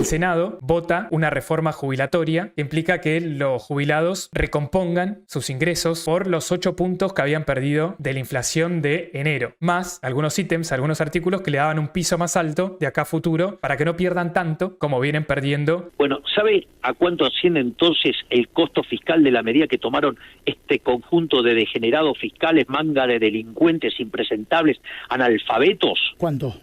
Senado vota una reforma jubilatoria que implica que los jubilados recompongan sus ingresos por los 8 puntos que habían perdido de la inflación de enero, más algunos ítems, algunos artículos que le daban un piso más alto de acá a futuro para que no pierdan tanto como vienen perdiendo. Bueno, ¿sabe a cuánto asciende entonces el costo fiscal de la medida que tomaron este conjunto de degenerados fiscales, manga de delincuentes impresentables, analfabetos? ¿Cuánto?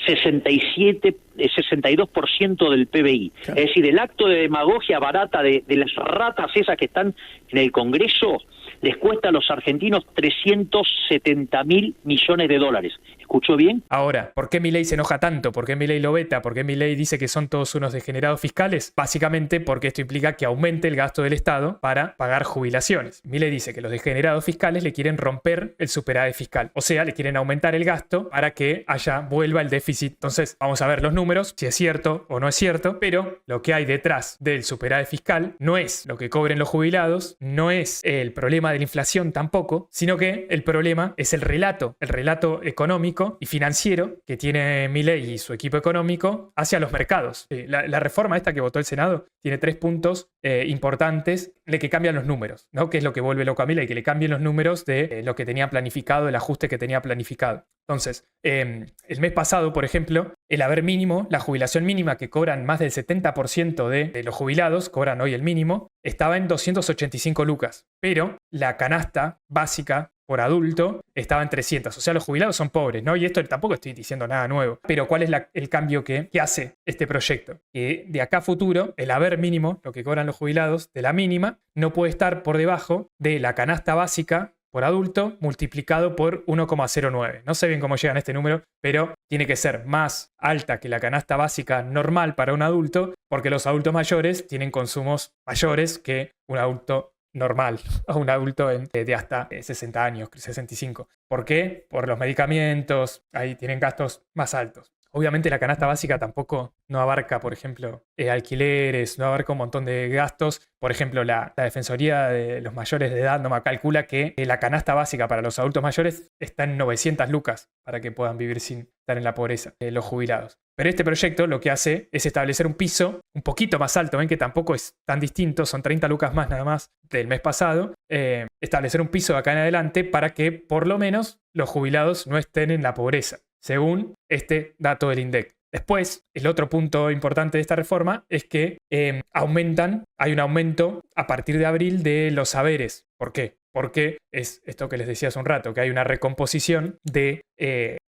62% del PBI. Claro. Es decir, el acto de demagogia barata de las ratas esas que están en el Congreso les cuesta a los argentinos 370.000 millones de dólares. ¿Escuchó bien? Ahora, ¿por qué Milei se enoja tanto? ¿Por qué Milei lo veta? ¿Por qué Milei dice que son todos unos degenerados fiscales? Básicamente porque esto implica que aumente el gasto del Estado para pagar jubilaciones. Milei dice que los degenerados fiscales le quieren romper el superávit fiscal. O sea, le quieren aumentar el gasto para que vuelva el déficit. Entonces, vamos a ver los números, si es cierto o no es cierto, pero lo que hay detrás del superávit fiscal no es lo que cobren los jubilados, no es el problema de la inflación tampoco, sino que el problema es el relato económico y financiero que tiene Milei y su equipo económico hacia los mercados. La reforma esta que votó el Senado tiene 3 puntos importantes de que cambian los números, ¿no? Que es lo que vuelve loco a Milei, que le cambien los números de lo que tenía planificado, el ajuste que tenía planificado. Entonces, el mes pasado, por ejemplo, el haber mínimo, la jubilación mínima que cobran más del 70% de los jubilados, cobran hoy el mínimo, estaba en 285 lucas, pero la canasta básica por adulto estaba en 300. O sea, los jubilados son pobres, ¿no? Y esto tampoco estoy diciendo nada nuevo. Pero ¿cuál es el cambio que hace este proyecto? Que de acá a futuro, el haber mínimo, lo que cobran los jubilados, de la mínima, no puede estar por debajo de la canasta básica por adulto multiplicado por 1,09. No sé bien cómo llegan a este número, pero tiene que ser más alta que la canasta básica normal para un adulto, porque los adultos mayores tienen consumos mayores que un adulto normal o un adulto de hasta 60 años, 65. ¿Por qué? Por los medicamentos, ahí tienen gastos más altos. Obviamente la canasta básica tampoco no abarca, por ejemplo, alquileres, no abarca un montón de gastos. Por ejemplo, la Defensoría de los Mayores de Edad no me calcula que la canasta básica para los adultos mayores está en 900 lucas para que puedan vivir sin estar en la pobreza, los jubilados. Pero este proyecto lo que hace es establecer un piso un poquito más alto, ven que tampoco es tan distinto, son 30 lucas más nada más del mes pasado, establecer un piso de acá en adelante para que por lo menos los jubilados no estén en la pobreza, según este dato del INDEC. Después, el otro punto importante de esta reforma es que hay un aumento a partir de abril de los saberes. ¿Por qué? Porque es esto que les decía hace un rato, que hay una recomposición de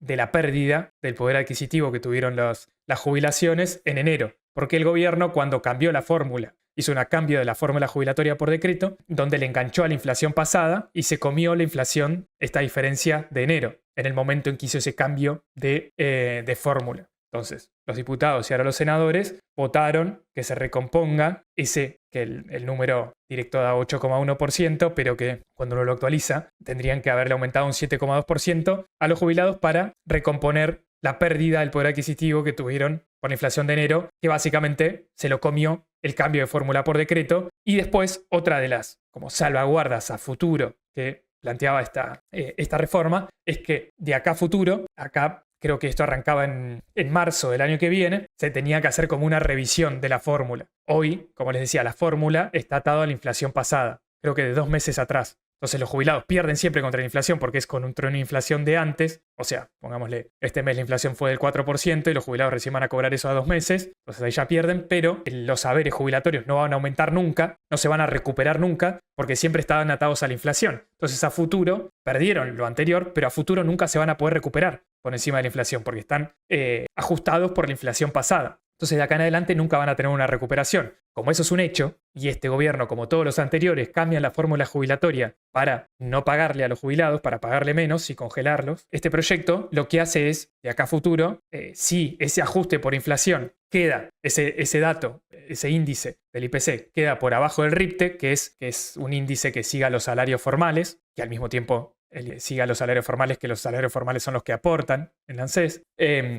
la pérdida del poder adquisitivo que tuvieron las jubilaciones en enero. Porque el gobierno, cuando cambió la fórmula, hizo un cambio de la fórmula jubilatoria por decreto, donde le enganchó a la inflación pasada y se comió la inflación, esta diferencia de enero, en el momento en que hizo ese cambio de fórmula. Entonces, los diputados y ahora los senadores votaron que se recomponga que el número directo da 8,1%, pero que cuando uno lo actualiza tendrían que haberle aumentado un 7,2% a los jubilados para recomponer la pérdida del poder adquisitivo que tuvieron por la inflación de enero, que básicamente se lo comió el cambio de fórmula por decreto. Y después, otra de las como salvaguardas a futuro que planteaba esta reforma es que de acá a futuro, creo que esto arrancaba en marzo del año que viene, se tenía que hacer como una revisión de la fórmula. Hoy, como les decía, la fórmula está atada a la inflación pasada, creo que de 2 meses atrás. Entonces los jubilados pierden siempre contra la inflación porque es con una inflación de antes. O sea, pongámosle, este mes la inflación fue del 4% y los jubilados recién van a cobrar eso a 2 meses. Entonces ahí ya pierden, pero los saberes jubilatorios no van a aumentar nunca, no se van a recuperar nunca porque siempre estaban atados a la inflación. Entonces a futuro perdieron lo anterior, pero a futuro nunca se van a poder recuperar por encima de la inflación porque están ajustados por la inflación pasada. Entonces de acá en adelante nunca van a tener una recuperación. Como eso es un hecho, y este gobierno, como todos los anteriores, cambian la fórmula jubilatoria para no pagarle a los jubilados, para pagarle menos y congelarlos, este proyecto lo que hace es, de acá a futuro, si ese ajuste por inflación queda, ese dato, ese índice del IPC, queda por abajo del RIPTE, que es un índice que siga los salarios formales, que al mismo tiempo siga los salarios formales, que los salarios formales son los que aportan en la ANSES,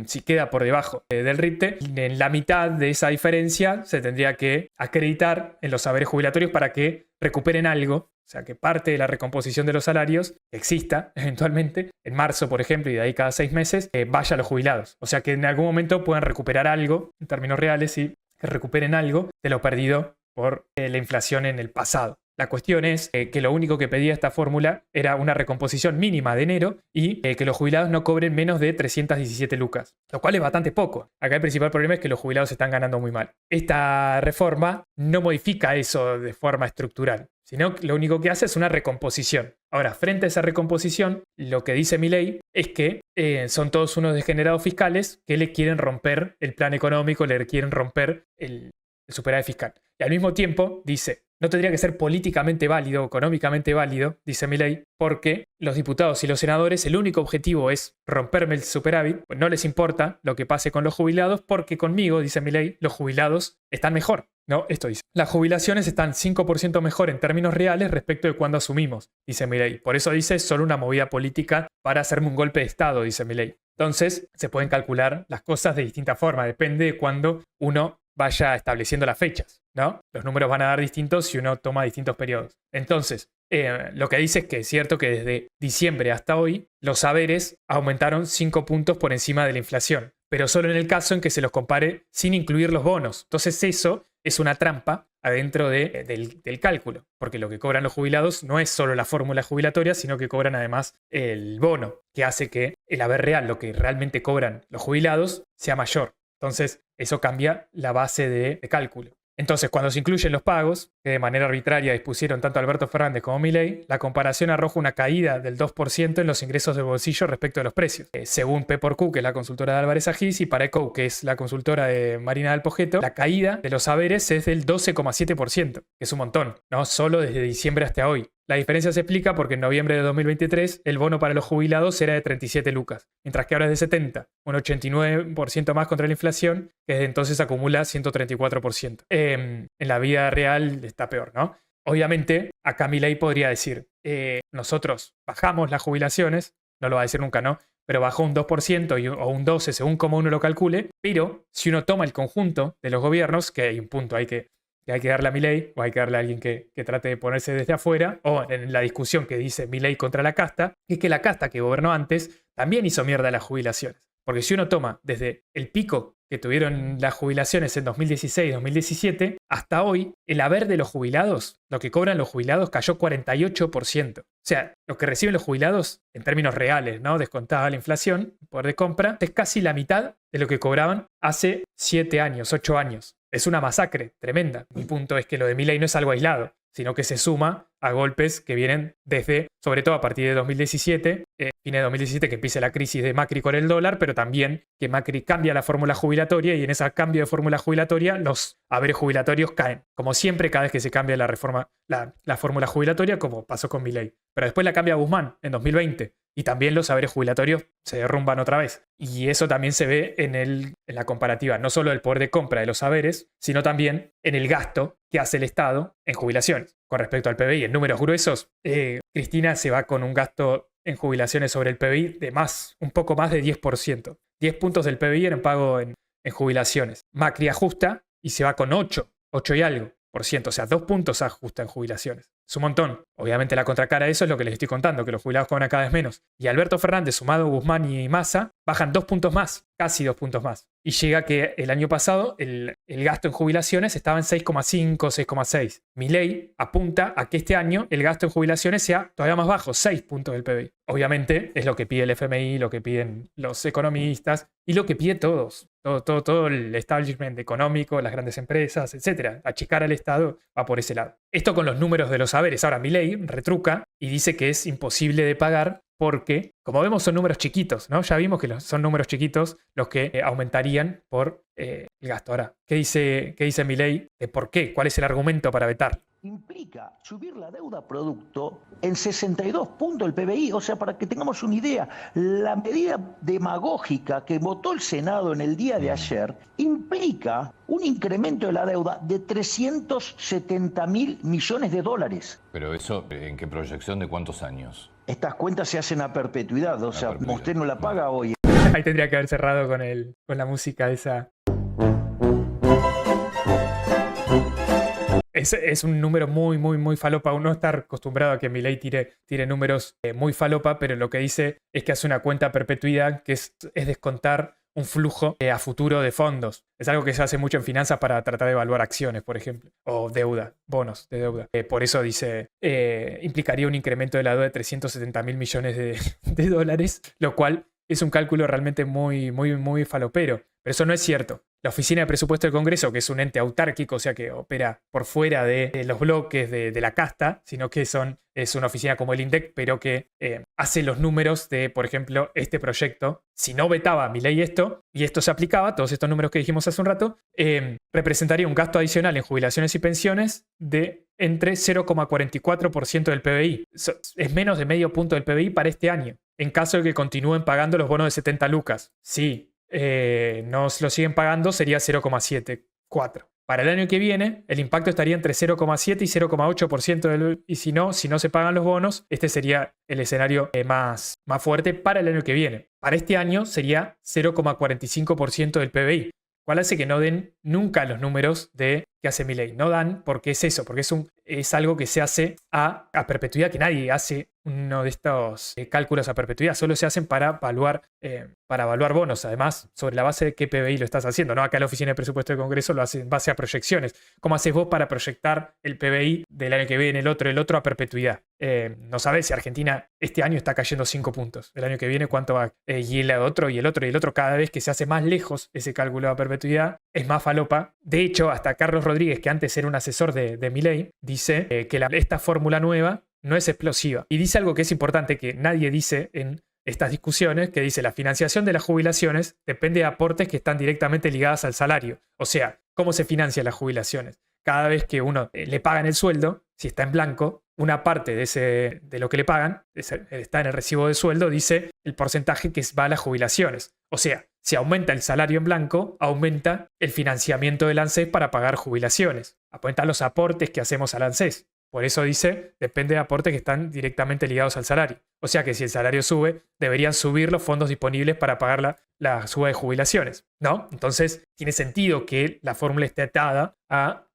si queda por debajo del RIPTE, en la mitad de esa diferencia se tendría que acreditar en los saberes jubilatorios para que recuperen algo, o sea, que parte de la recomposición de los salarios exista eventualmente, en marzo, por ejemplo, y de ahí cada 6 meses, vaya a los jubilados. O sea, que en algún momento puedan recuperar algo, en términos reales, y que recuperen algo de lo perdido por la inflación en el pasado. La cuestión es que lo único que pedía esta fórmula era una recomposición mínima de enero y que los jubilados no cobren menos de 317 lucas, lo cual es bastante poco. Acá el principal problema es que los jubilados están ganando muy mal. Esta reforma no modifica eso de forma estructural, sino que lo único que hace es una recomposición. Ahora, frente a esa recomposición, lo que dice Milei es que son todos unos degenerados fiscales que le quieren romper el plan económico, le quieren romper el superávit fiscal. Y al mismo tiempo dice, no tendría que ser políticamente válido, económicamente válido, dice Milei, porque los diputados y los senadores, el único objetivo es romperme el superávit, pues no les importa lo que pase con los jubilados, porque conmigo, dice Milei, los jubilados están mejor. No, esto dice. Las jubilaciones están 5% mejor en términos reales respecto de cuando asumimos, dice Milei. Por eso dice, es solo una movida política para hacerme un golpe de Estado, dice Milei. Entonces, se pueden calcular las cosas de distinta forma, depende de cuándo uno vaya estableciendo las fechas, ¿no? Los números van a dar distintos si uno toma distintos periodos. Entonces, lo que dice es que es cierto que desde diciembre hasta hoy, los saberes aumentaron 5 puntos por encima de la inflación, pero solo en el caso en que se los compare sin incluir los bonos. Entonces eso es una trampa adentro del cálculo, porque lo que cobran los jubilados no es solo la fórmula jubilatoria, sino que cobran además el bono, que hace que el haber real, lo que realmente cobran los jubilados, sea mayor. Entonces, eso cambia la base de cálculo. Entonces, cuando se incluyen los pagos, que de manera arbitraria dispusieron tanto Alberto Fernández como Milei, la comparación arroja una caída del 2% en los ingresos de bolsillo respecto a los precios. Según P4Q, que es la consultora de Álvarez Agis, y Pareco, que es la consultora de Marina del Pojeto, la caída de los saberes es del 12,7%, que es un montón, ¿no? Solo desde diciembre hasta hoy. La diferencia se explica porque en noviembre de 2023 el bono para los jubilados era de 37 lucas, mientras que ahora es de 70, un 89% más contra la inflación, que desde entonces acumula 134%. En la vida real está peor, ¿no? Obviamente, acá Milei podría decir, nosotros bajamos las jubilaciones, no lo va a decir nunca, ¿no? Pero bajó un 2% o un 12% según como uno lo calcule, pero si uno toma el conjunto de los gobiernos, que hay un punto que hay que darle a Milei, o hay que darle a alguien que trate de ponerse desde afuera, o en la discusión que dice Milei contra la casta, es que la casta que gobernó antes también hizo mierda a las jubilaciones. Porque si uno toma desde el pico que tuvieron las jubilaciones en 2016-2017, hasta hoy, el haber de los jubilados, lo que cobran los jubilados, cayó 48%. O sea, lo que reciben los jubilados, en términos reales, ¿no? Descontada la inflación, poder de compra, es casi la mitad de lo que cobraban hace 7 años, 8 años. Es una masacre tremenda. Mi punto es que lo de Milei no es algo aislado, sino que se suma a golpes que vienen desde, sobre todo a partir de 2017, fines de 2017 que empieza la crisis de Macri con el dólar, pero también que Macri cambia la fórmula jubilatoria y en ese cambio de fórmula jubilatoria los haberes jubilatorios caen. Como siempre, cada vez que se cambia la fórmula jubilatoria, como pasó con Milei. Pero después la cambia Guzmán en 2020 y también los haberes jubilatorios se derrumban otra vez. Y eso también se ve en la comparativa, no solo del poder de compra de los haberes, sino también en el gasto que hace el Estado en jubilaciones. Con respecto al PBI, en números gruesos, Cristina se va con un gasto en jubilaciones sobre el PBI de un poco más de 10%. 10 puntos del PBI en pago en jubilaciones. Macri ajusta y se va con 8 y algo por ciento. O sea, 2 puntos ajusta en jubilaciones. Es un montón. Obviamente la contracara de eso es lo que les estoy contando, que los jubilados cobran cada vez menos. Y Alberto Fernández, sumado Guzmán y Massa, bajan 2 puntos más, casi 2 puntos más. Y llega que el año pasado el gasto en jubilaciones estaba en 6,5, 6,6. Milei apunta a que este año el gasto en jubilaciones sea todavía más bajo, 6 puntos del PBI. Obviamente es lo que pide el FMI, lo que piden los economistas y lo que pide todos. Todo el establishment económico, las grandes empresas, etc. Achicar al Estado va por ese lado. Esto con los números de los saberes. Ahora Milei retruca y dice que es imposible de pagar porque, como vemos, son números chiquitos, ¿no? Ya vimos que son números chiquitos los que aumentarían por el gasto. Ahora, ¿qué dice Milei de por qué? ¿Cuál es el argumento para vetar? Implica subir la deuda producto en 62 puntos del PBI. O sea, para que tengamos una idea, la medida demagógica que votó el Senado en el día de ayer implica un incremento de la deuda de 370.000 millones de dólares. Pero eso, ¿en qué proyección de cuántos años? Estas cuentas se hacen a perpetuidad, o sea, usted no la paga hoy. Ahí tendría que haber cerrado con la música esa. Es un número muy, muy, muy falopa. Uno está acostumbrado a que Milei tire números muy falopa, pero lo que dice es que hace una cuenta a perpetuidad, que es descontar un flujo a futuro de fondos. Es algo que se hace mucho en finanzas para tratar de evaluar acciones, por ejemplo, o deuda, bonos de deuda. Por eso dice, implicaría un incremento de la deuda de 370.000 millones de dólares, lo cual es un cálculo realmente muy, muy, muy falopero. Pero eso no es cierto. La Oficina de Presupuesto del Congreso, que es un ente autárquico, o sea que opera por fuera de los bloques de la casta, sino que es una oficina como el INDEC, pero que hace los números de, por ejemplo, este proyecto. Si no vetaba Milei esto, y esto se aplicaba, todos estos números que dijimos hace un rato, representaría un gasto adicional en jubilaciones y pensiones de entre 0,44% del PBI. Es menos de medio punto del PBI para este año, en caso de que continúen pagando los bonos de 70 lucas. Sí. No lo siguen pagando, sería 0,74. Para el año que viene, el impacto estaría entre 0,7 y 0,8% y si no se pagan los bonos, este sería el escenario más fuerte para el año que viene. Para este año sería 0,45% del PBI, cual hace que no den nunca los números de que hace Milei. No dan porque es eso, porque es algo que se hace a perpetuidad, que nadie hace uno de estos cálculos a perpetuidad, solo se hacen para evaluar bonos, además, sobre la base de qué PBI lo estás haciendo, ¿no? Acá la Oficina de Presupuesto del Congreso lo hace en base a proyecciones. ¿Cómo haces vos para proyectar el PBI del año que viene, el otro a perpetuidad? No sabés si Argentina este año está cayendo 5 puntos. El año que viene, ¿cuánto va? Y el otro, cada vez que se hace más lejos ese cálculo a perpetuidad, es más falopa. De hecho, hasta Carlos Rodríguez, que antes era un asesor de Milei, dice que esta fórmula nueva no es explosiva. Y dice algo que es importante, que nadie dice en estas discusiones, que dice: la financiación de las jubilaciones depende de aportes que están directamente ligados al salario. O sea, ¿cómo se financian las jubilaciones? Cada vez que uno le pagan el sueldo, si está en blanco, una parte de lo que le pagan, está en el recibo de sueldo, dice el porcentaje que va a las jubilaciones. O sea, si aumenta el salario en blanco, aumenta el financiamiento del ANSES para pagar jubilaciones. Aumentan los aportes que hacemos al ANSES. Por eso dice, depende de aportes que están directamente ligados al salario. O sea que si el salario sube, deberían subir los fondos disponibles para pagar la suba de jubilaciones, ¿no? Entonces, tiene sentido que la fórmula esté atada a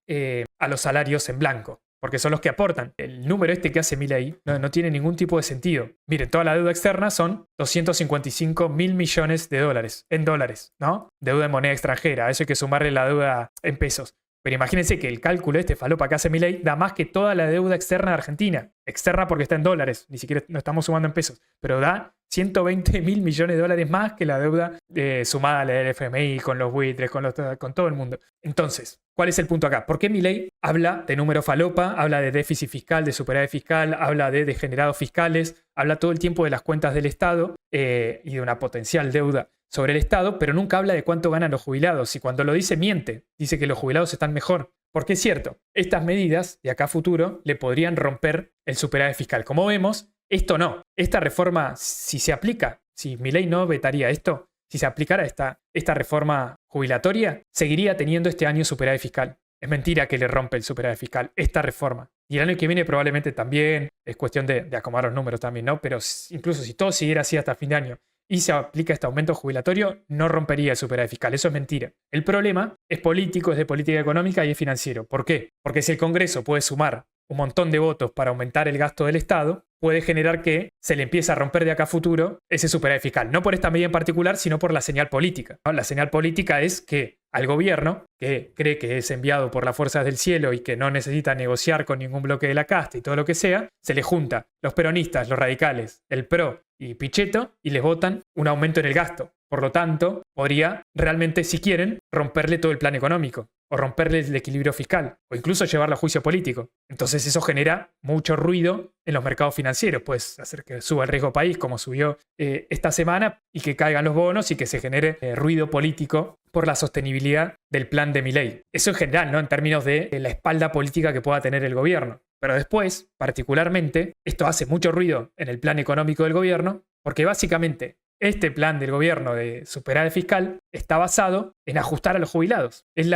los salarios en blanco, porque son los que aportan. El número que hace Milei no tiene ningún tipo de sentido. Miren, toda la deuda externa son 255.000 millones de dólares, en dólares, ¿no? Deuda en moneda extranjera, a eso hay que sumarle la deuda en pesos. Pero imagínense que el cálculo falopa que hace Milei da más que toda la deuda externa de Argentina. Externa porque está en dólares, ni siquiera no estamos sumando en pesos, pero da 120.000 millones de dólares más que la deuda sumada a la del FMI, con los buitres, con todo el mundo. Entonces, ¿cuál es el punto acá? ¿Por qué Milei habla de número falopa, habla de déficit fiscal, de superávit fiscal, habla de degenerados fiscales, habla todo el tiempo de las cuentas del Estado y de una potencial deuda sobre el Estado, pero nunca habla de cuánto ganan los jubilados? Y cuando lo dice, miente. Dice que los jubilados están mejor. Porque es cierto, estas medidas de acá a futuro le podrían romper el superávit fiscal. Como vemos, esto no. Esta reforma, si se aplica, si Milei no vetaría esto, si se aplicara esta reforma jubilatoria, seguiría teniendo este año superávit fiscal. Es mentira que le rompe el superávit fiscal esta reforma. Y el año que viene probablemente también. Es cuestión de acomodar los números también, ¿no? Pero incluso si todo siguiera así hasta fin de año y se aplica este aumento jubilatorio, no rompería el superávit fiscal. Eso es mentira. El problema es político, es de política económica y es financiero. ¿Por qué? Porque si el Congreso puede sumar un montón de votos para aumentar el gasto del Estado, puede generar que se le empiece a romper de acá a futuro ese superávit fiscal. No por esta medida en particular, sino por la señal política, ¿no? La señal política es que al gobierno, que cree que es enviado por las fuerzas del cielo y que no necesita negociar con ningún bloque de la casta y todo lo que sea, se le junta los peronistas, los radicales, el PRO y Pichetto y les votan un aumento en el gasto. Por lo tanto, podría realmente, si quieren, romperle todo el plan económico o romperle el equilibrio fiscal o incluso llevarlo a juicio político. Entonces eso genera mucho ruido en los mercados financieros. Puede hacer que suba el riesgo país como subió esta semana y que caigan los bonos y que se genere ruido político por la sostenibilidad del plan de Milei. Eso en general, ¿no? En términos de la espalda política que pueda tener el gobierno. Pero después, particularmente, esto hace mucho ruido en el plan económico del gobierno porque básicamente este plan del gobierno de superávit fiscal está basado en ajustar a los jubilados. Es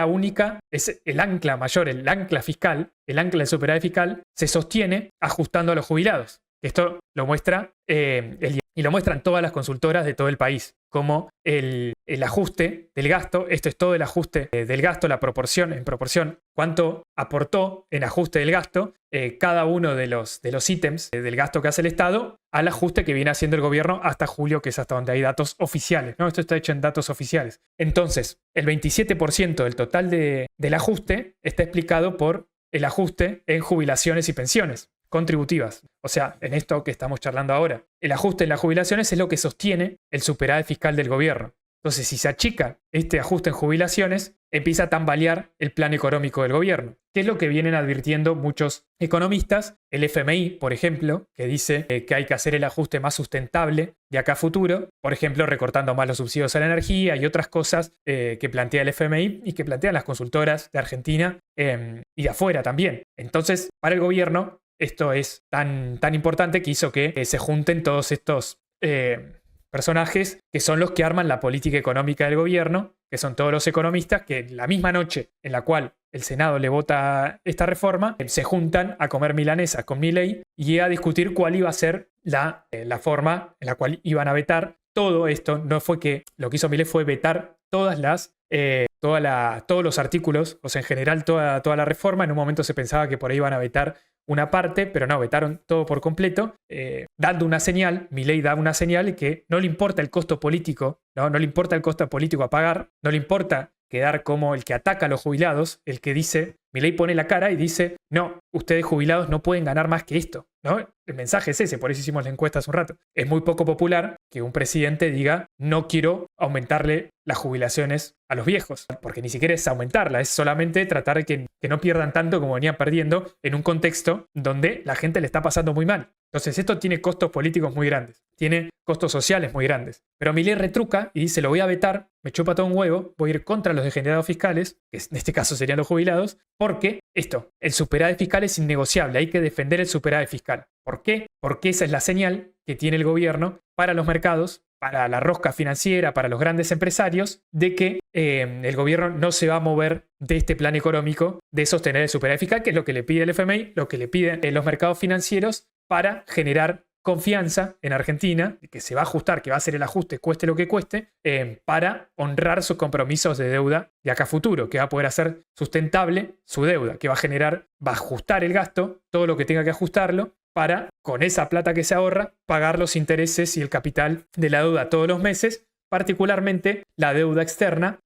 el ancla mayor, el ancla fiscal, el ancla del superávit fiscal se sostiene ajustando a los jubilados. Esto lo muestra el y lo muestran todas las consultoras de todo el país, como el ajuste del gasto, esto es todo el ajuste del gasto, en proporción, cuánto aportó en ajuste del gasto cada uno de los ítems del gasto que hace el Estado al ajuste que viene haciendo el gobierno hasta julio, que es hasta donde hay datos oficiales, ¿no? Esto está hecho en datos oficiales. Entonces, el 27% del total del ajuste está explicado por el ajuste en jubilaciones y pensiones contributivas. O sea, en esto que estamos charlando ahora. El ajuste en las jubilaciones es lo que sostiene el superávit fiscal del gobierno. Entonces, si se achica este ajuste en jubilaciones, empieza a tambalear el plan económico del gobierno, que es lo que vienen advirtiendo muchos economistas. El FMI, por ejemplo, que dice que hay que hacer el ajuste más sustentable de acá a futuro, por ejemplo, recortando más los subsidios a la energía y otras cosas que plantea el FMI y que plantean las consultoras de Argentina y de afuera también. Entonces, para el gobierno, esto es tan importante que hizo que se junten todos estos personajes que son los que arman la política económica del gobierno, que son todos los economistas que la misma noche en la cual el Senado le vota esta reforma, se juntan a comer milanesas con Milei y a discutir cuál iba a ser la forma en la cual iban a vetar todo esto. No fue que lo que hizo Milei fue vetar todos los artículos, o sea, en general toda la reforma. En un momento se pensaba que por ahí iban a vetar una parte, pero no, vetaron todo por completo, dando una señal. Milei da una señal que no le importa el costo político, no le importa el costo político a pagar, no le importa quedar como el que ataca a los jubilados, el que dice, Milei pone la cara y dice, no, ustedes jubilados no pueden ganar más que esto, ¿no? El mensaje es ese, por eso hicimos la encuesta hace un rato. Es muy poco popular que un presidente diga, no quiero aumentarle las jubilaciones a los viejos, porque ni siquiera es aumentarla, es solamente tratar de que no pierdan tanto como venían perdiendo en un contexto donde la gente le está pasando muy mal. Entonces esto tiene costos políticos muy grandes, tiene costos sociales muy grandes. Pero Milei retruca y dice, lo voy a vetar, me chupa todo un huevo, voy a ir contra los degenerados fiscales, que en este caso serían los jubilados, porque el superávit fiscal es innegociable, hay que defender el superávit fiscal. ¿Por qué? Porque esa es la señal que tiene el gobierno para los mercados, para la rosca financiera, para los grandes empresarios, de que el gobierno no se va a mover de este plan económico de sostener el superávit fiscal, que es lo que le pide el FMI, lo que le piden los mercados financieros para generar confianza en Argentina, que se va a ajustar, que va a hacer el ajuste, cueste lo que cueste, para honrar sus compromisos de deuda de acá a futuro, que va a poder hacer sustentable su deuda, que va a ajustar el gasto, todo lo que tenga que ajustarlo, para, con esa plata que se ahorra, pagar los intereses y el capital de la deuda todos los meses, particularmente la deuda externa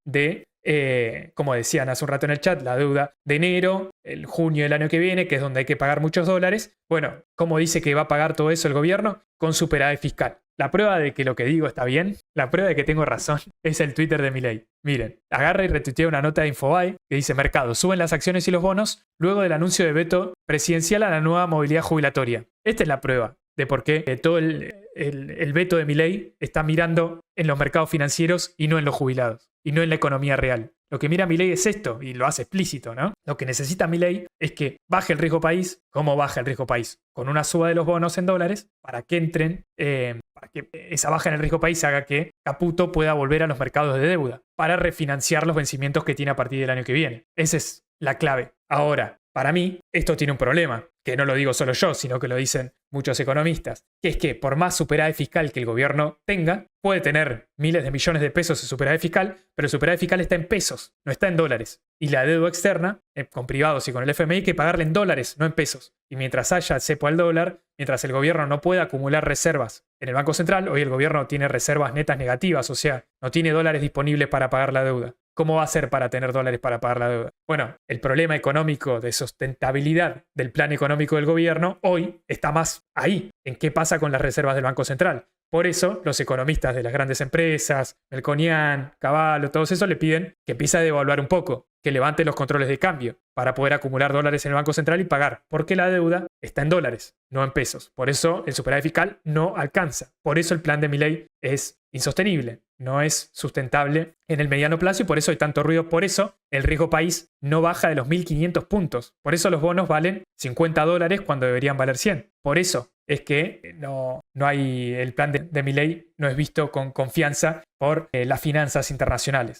como decían hace un rato en el chat, la deuda de enero, el junio del año que viene, que es donde hay que pagar muchos dólares. Bueno, ¿cómo dice que va a pagar todo eso el gobierno? Con superávit fiscal. La prueba de que lo que digo está bien, la prueba de que tengo razón, es el Twitter de Milei. Miren, agarra y retuitea una nota de Infobae que dice: mercado, suben las acciones y los bonos luego del anuncio de veto presidencial a la nueva movilidad jubilatoria. Esta es la prueba de por qué todo el veto de Milei está mirando en los mercados financieros y no en los jubilados, y no en la economía real. Lo que mira Milei es esto, y lo hace explícito, ¿no? Lo que necesita Milei es que baje el riesgo país. ¿Cómo baja el riesgo país? Con una suba de los bonos en dólares para que entren, para que esa baja en el riesgo país haga que Caputo pueda volver a los mercados de deuda para refinanciar los vencimientos que tiene a partir del año que viene. Esa es la clave. Ahora, para mí, esto tiene un problema, que no lo digo solo yo, sino que lo dicen muchos economistas, que es que por más superávit fiscal que el gobierno tenga, puede tener miles de millones de pesos de superávit fiscal, pero el superávit fiscal está en pesos, no está en dólares. Y la deuda externa, con privados y con el FMI, hay que pagarle en dólares, no en pesos. Y mientras haya cepo al dólar, mientras el gobierno no pueda acumular reservas en el Banco Central, hoy el gobierno tiene reservas netas negativas, o sea, no tiene dólares disponibles para pagar la deuda. ¿Cómo va a hacer para tener dólares para pagar la deuda? Bueno, el problema económico de sustentabilidad del plan económico del gobierno hoy está más ahí, en qué pasa con las reservas del Banco Central. Por eso, los economistas de las grandes empresas, Melconian, Cavallo, todos esos le piden que empiece a devaluar un poco, que levante los controles de cambio para poder acumular dólares en el Banco Central y pagar, porque la deuda está en dólares, no en pesos. Por eso el superávit fiscal no alcanza. Por eso el plan de Milei es insostenible, no es sustentable en el mediano plazo y por eso hay tanto ruido. Por eso el riesgo país no baja de los 1.500 puntos. Por eso los bonos valen $50 cuando deberían valer 100. Por eso es que no hay, el plan de Milei no es visto con confianza por las finanzas internacionales.